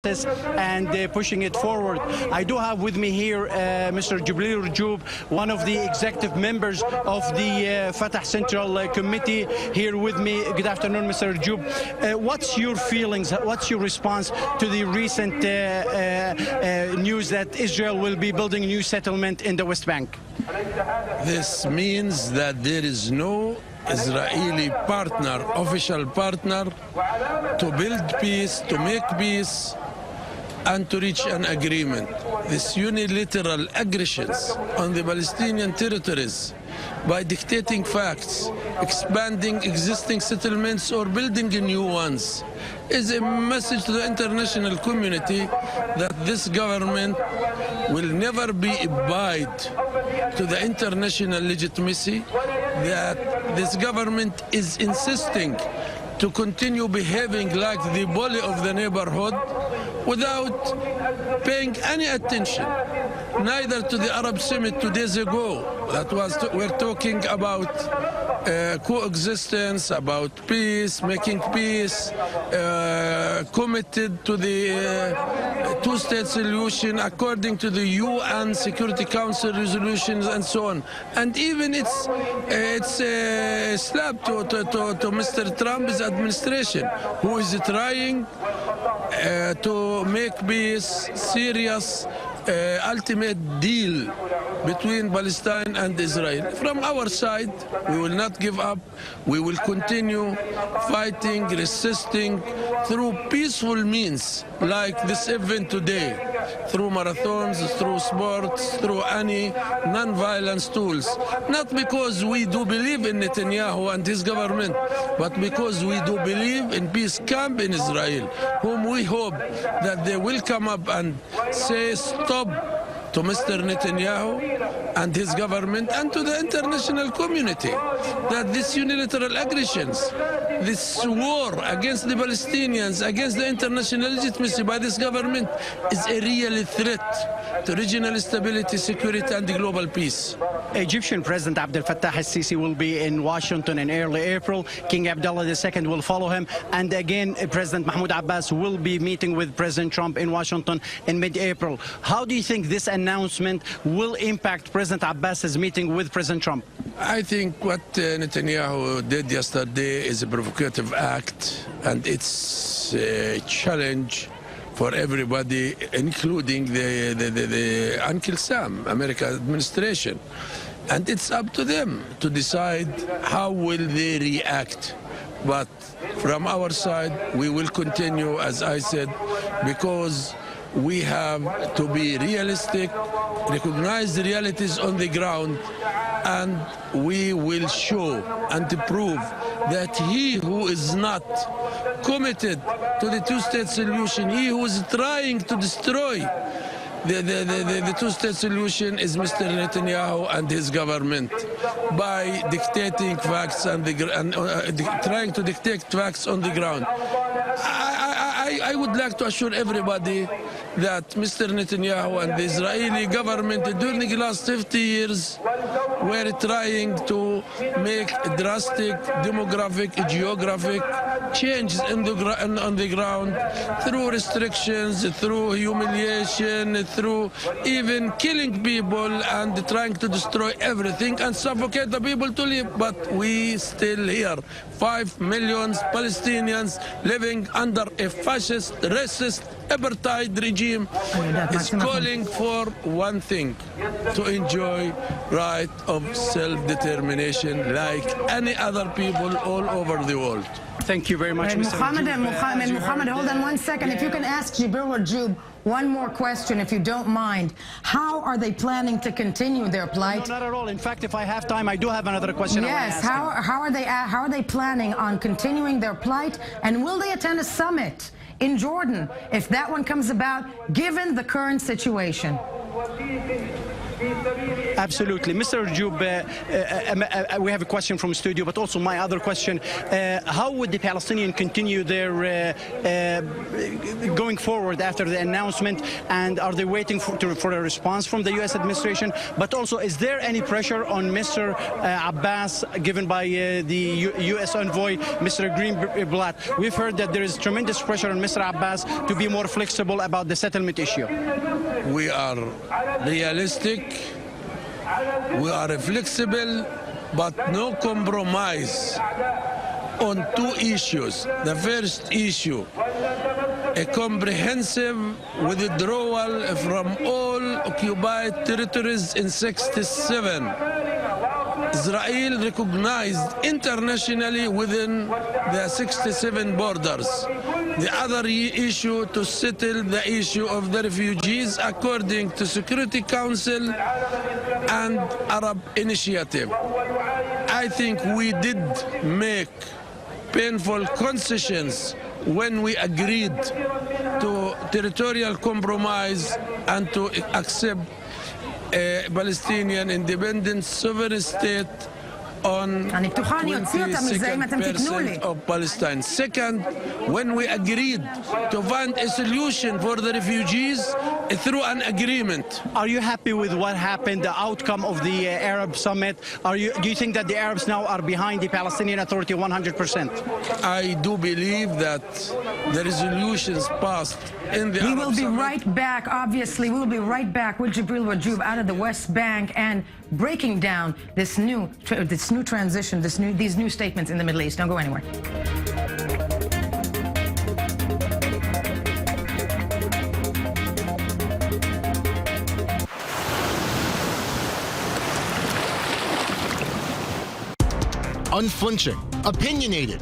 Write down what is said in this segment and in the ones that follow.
and pushing it forward. I do have with me here Mr. Jibril Rajoub, one of the executive members of the Fatah Central Committee, here with me. Good afternoon, Mr. Rajoub. What's your feelings, what's your response to the recent news that Israel will be building a new settlement in the West Bank? This means that there is no Israeli partner, official partner, to build peace, to make peace, and to reach an agreement. These unilateral aggressions on the Palestinian territories by dictating facts, expanding existing settlements or building new ones is a message to the international community that this government will never be abide to the international legitimacy, that this government is insisting to continue behaving like the bully of the neighborhood without paying any attention, neither to the Arab Summit 2 days ago. We're talking about coexistence, about peace, making peace, committed to the two-state solution according to the UN Security Council resolutions and so on. And even it's a slap to Mr. Trump's administration, who is trying to make peace serious, ultimate deal between Palestine and Israel. From our side, we will not give up. We will continue fighting, resisting through peaceful means like this event today, through marathons, through sports, through any non-violence tools. Not because we do believe in Netanyahu and his government, but because we do believe in peace camp in Israel, whom we hope that they will come up and say stop to Mr. Netanyahu and his government, and to the international community, that these unilateral aggressions, this war against the Palestinians, against the international legitimacy by this government, is a real threat to regional stability, security, and global peace. Egyptian President Abdel Fattah al-Sisi will be in Washington in early April. King Abdullah II will follow him. And again, President Mahmoud Abbas will be meeting with President Trump in Washington in mid-April. How do you think this announcement will impact President Abbas's meeting with President Trump? I think what Netanyahu did yesterday is a provocative act, and it's a challenge for everybody, including the Uncle Sam, American administration. And it's up to them to decide how will they react. But from our side, we will continue, as I said, because we have to be realistic, recognize the realities on the ground, and we will show and prove that he who is not committed to the two-state solution, he who is trying to destroy the two-state solution, is Mr. Netanyahu and his government, by dictating facts and trying to dictate facts on the ground. I would like to assure everybody that Mr. Netanyahu and the Israeli government during the last 50 years were trying to make drastic demographic, geographic changes on the ground through restrictions, through humiliation, through even killing people and trying to destroy everything and suffocate the people to live. But we still here, 5 million Palestinians living under a fascist, racist, apartheid regime, is calling for one thing: to enjoy right of self-determination like any other people all over the world. Thank you very much, Mr. Mohammed, hold on one second. If you can ask Jibril Rajoub one more question, if you don't mind. How are they planning to continue their plight? No, not at all. In fact, if I have time, I do have another question. Yes, how are they planning on continuing their plight, and will they attend a summit in Jordan if that one comes about, given the current situation? Absolutely. Mr. Rajoub, we have a question from the studio, but also my other question. How would the Palestinians continue their going forward after the announcement, and are they waiting for a response from the U.S. administration? But also, is there any pressure on Mr. Abbas given by the U.S. envoy, Mr. Greenblatt? We've heard that there is tremendous pressure on Mr. Abbas to be more flexible about the settlement issue. We are realistic, we are flexible, but no compromise on two issues. The first issue, a comprehensive withdrawal from all occupied territories in '67. Israel recognized internationally within the '67 borders. The other issue, to settle the issue of the refugees according to Security Council and Arab Initiative. I think we did make painful concessions when we agreed to territorial compromise and to accept a Palestinian independent sovereign state on 22% of Palestine. Second, when we agreed to find a solution for the refugees through an agreement. Are you happy with what happened, the outcome of the Arab summit? Do you think that the Arabs now are behind the Palestinian Authority 100%? I do believe that the resolutions passed in the We Arab will be summit. right back, obviously. We will be right back with Jibril Rajoub out of the West Bank and breaking down this new transition, these new statements in the Middle East. Don't go anywhere. Unflinching, opinionated.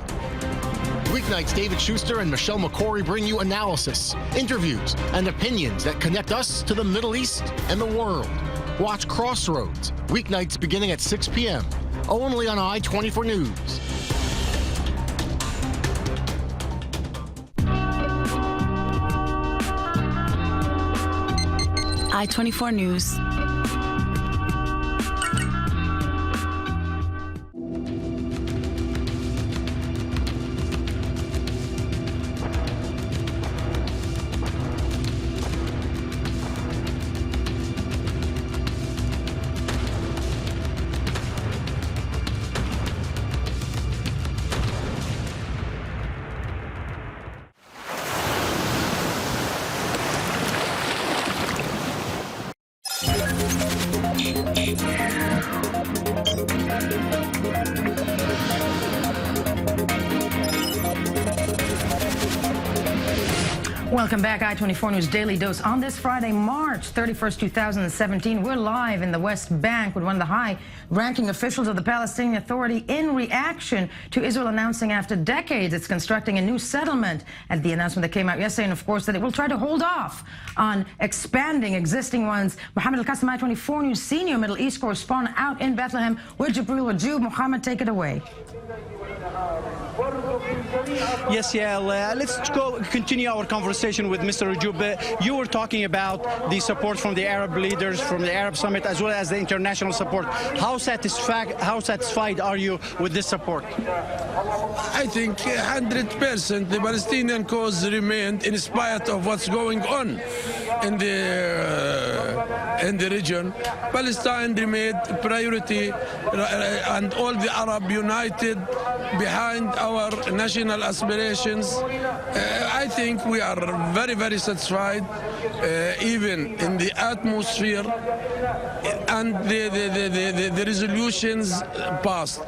Weeknights, David Schuster and Michelle McCory bring you analysis, interviews, and opinions that connect us to the Middle East and the world. Watch Crossroads, weeknights beginning at 6 p.m., only on I-24 News. I-24 News. Welcome back, I-24 News Daily Dose. On this Friday, March 31st, 2017, we're live in the West Bank with one of the high-ranking officials of the Palestinian Authority in reaction to Israel announcing after decades it's constructing a new settlement at the announcement that came out yesterday, and of course that it will try to hold off on expanding existing ones. Mohammed Al-Qassim, I-24 News senior Middle East correspondent out in Bethlehem with Jibril Rajoub. Mohammed, take it away. Yes, let's continue our conversation with Mr. Rajoub. You were talking about the support from the Arab leaders, from the Arab Summit, as well as the international support. How satisfied are you with this support? I think 100% the Palestinian cause remained in spite of what's going on in the region. Palestine remained priority, and all the Arab united behind our national aspirations. I think we are very, very satisfied, even in the atmosphere and the resolutions passed.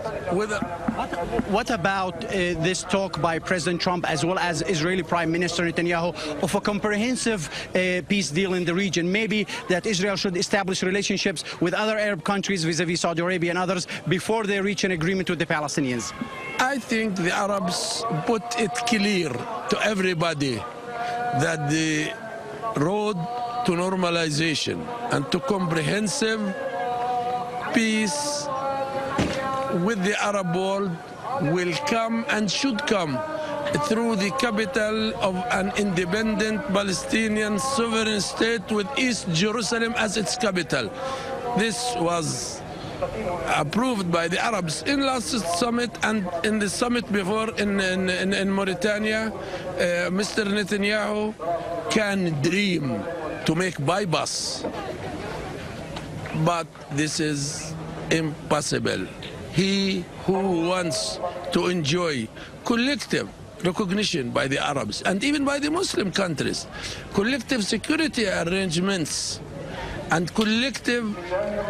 What about this talk by President Trump as well as Israeli Prime Minister Netanyahu of a comprehensive peace deal in the region? Maybe that Israel should establish relationships with other Arab countries vis-a-vis Saudi Arabia and others before they reach an agreement with the Palestinians. I think the Arabs put it clear to everybody that the road to normalization and to comprehensive peace with the Arab world will come and should come through the capital of an independent Palestinian sovereign state with East Jerusalem as its capital. this was approved by the Arabs in last summit and in the summit before in Mauritania. Mr. Netanyahu can dream to make bypass, but this is impossible. He who wants to enjoy collective recognition by the Arabs and even by the Muslim countries, collective security arrangements, and collective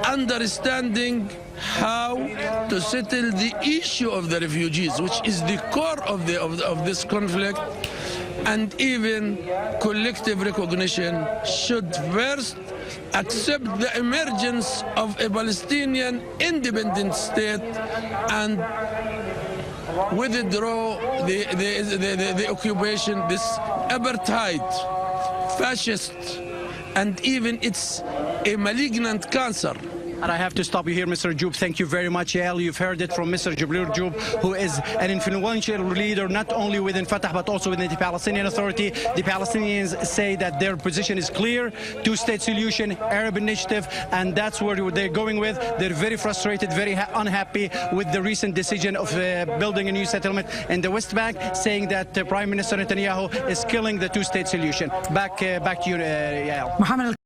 understanding how to settle the issue of the refugees, which is the core of this conflict, and even collective recognition should first accept the emergence of a Palestinian independent state and withdraw the occupation, this apartheid, fascist, and even it's a malignant cancer. And I have to stop you here, Mr. Rajoub. Thank you very much, Al. You've heard it from Mr. Jibril Rajoub, who is an influential leader not only within Fatah but also within the Palestinian Authority. The Palestinians say that their position is clear: two-state solution, Arab initiative, and that's where they're going with. They're very frustrated, very unhappy with the recent decision of building a new settlement in the West Bank, saying that Prime Minister Netanyahu is killing the two-state solution. Back to you, Al.